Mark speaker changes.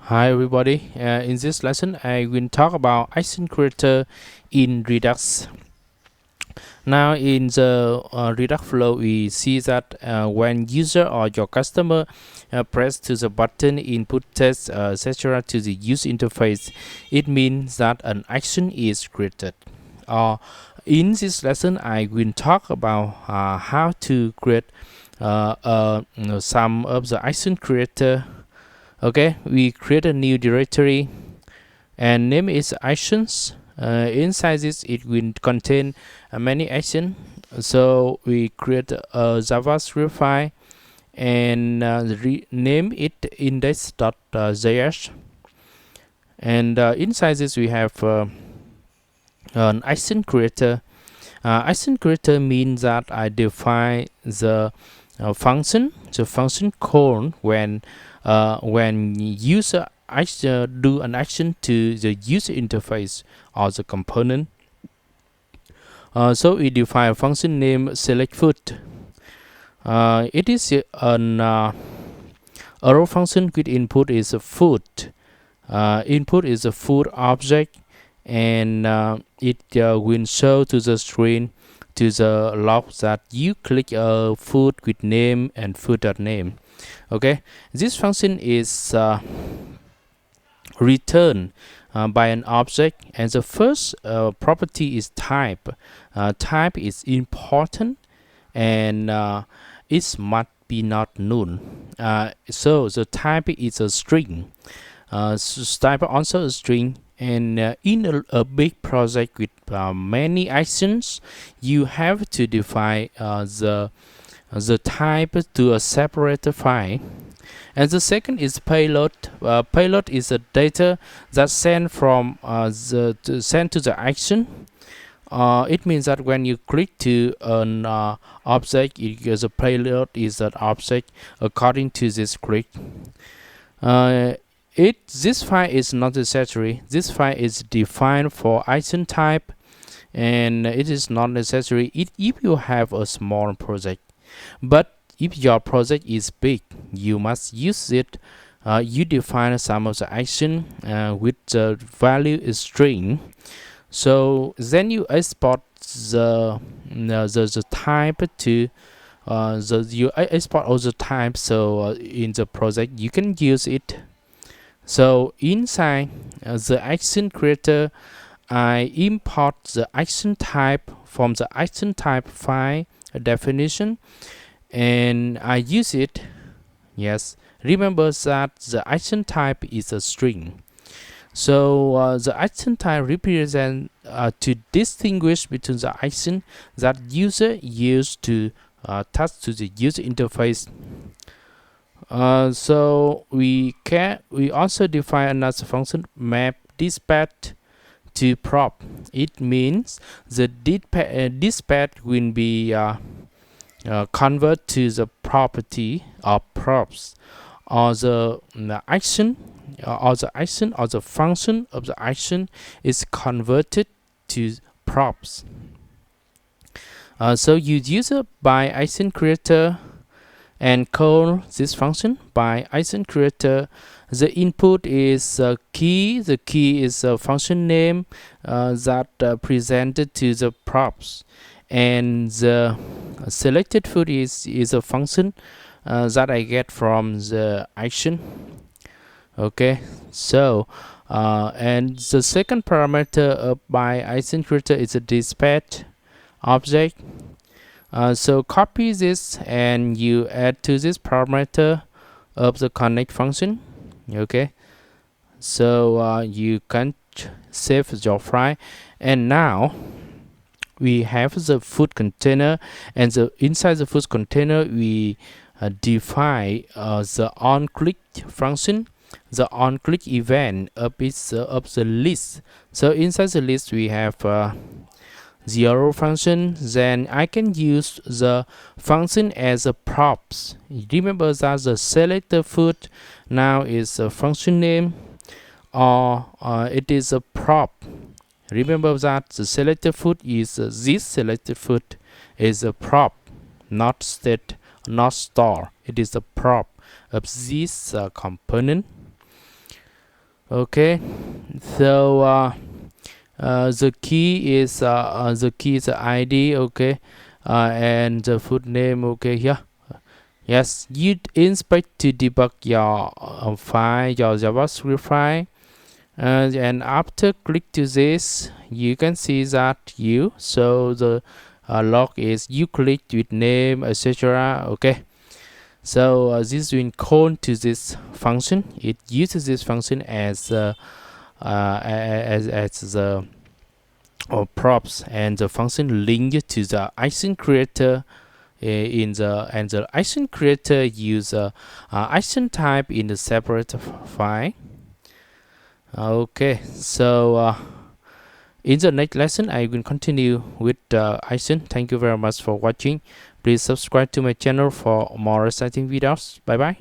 Speaker 1: Hi everybody, in this lesson I will talk about action creator in Redux. Now in the Redux flow we see that when user or your customer press to the button input text etc. to the user interface, it means that an action is created. In this lesson I will talk about how to create some of the action creator. Okay, we create a new directory and name is actions. Inside this it will contain many actions, so we create a javascript file and rename it index.js, and inside this we have an action creator. Action creator means that I define the function call when user do an action to the user interface or the component. So we define a function named select food. It is an arrow function with input is a food. Input is a food object, and it will show to the screen to the log that you click a food with name and food.name. Okay, this function is returned by an object, and the first property is type. Type is important, and it must be not null. So the type is a string. Type also a string, and in a big project with many actions, you have to define the type to a separate file. And the second is payload. Payload is a data that sent from sent to the action. It means that when you click to an object, the payload is that object according to this click. This file is not necessary. This file is defined for action type, and it is not necessary if you have a small project. But if your project is big, you must use it. You define some of the action with the value is string. So then you export the type to you export all the type. So in the project you can use it. So inside the action creator, I import the action type from the action type file definition, and I use it. Yes, remember that the action type is a string. So the action type represents to distinguish between the action that user used to touch to the user interface. So we also define another function, map dispatch to prop. It means the dispatch will be convert to the property of props, or the action or the function of the action is converted to props. So you use it by action creator and call this function by action creator. The input is key. The key is a function name that presented to the props, and the selected food is a function that I get from the action. Okay, so and the second parameter by action creator is a dispatch object. So copy this and you add to this parameter of the connect function. Okay, so you can save your file, and now we have the food container, and inside the food container we define the on-click function, the on-click event of the list. So inside the list we have the arrow function. Then I can use the function as a props. Remember that the selected food now is a function name, or it is a prop. Remember that the selected food is this selected food is a prop, not state, not store. It is a prop of this component. Okay, so the key is ID. Okay, and the food name. Okay, yeah. Yes, you inspect to debug your file, your JavaScript file, and after click to this, you can see that you so the log is you click with name, etc. Okay, so this will call to this function. It uses this function as as the props, and the function linked to the icon creator in the and the icon creator use icon type in the separate file. Okay, so in the next lesson I will continue with icon. Thank you very much for watching. Please subscribe to my channel for more exciting videos. Bye bye.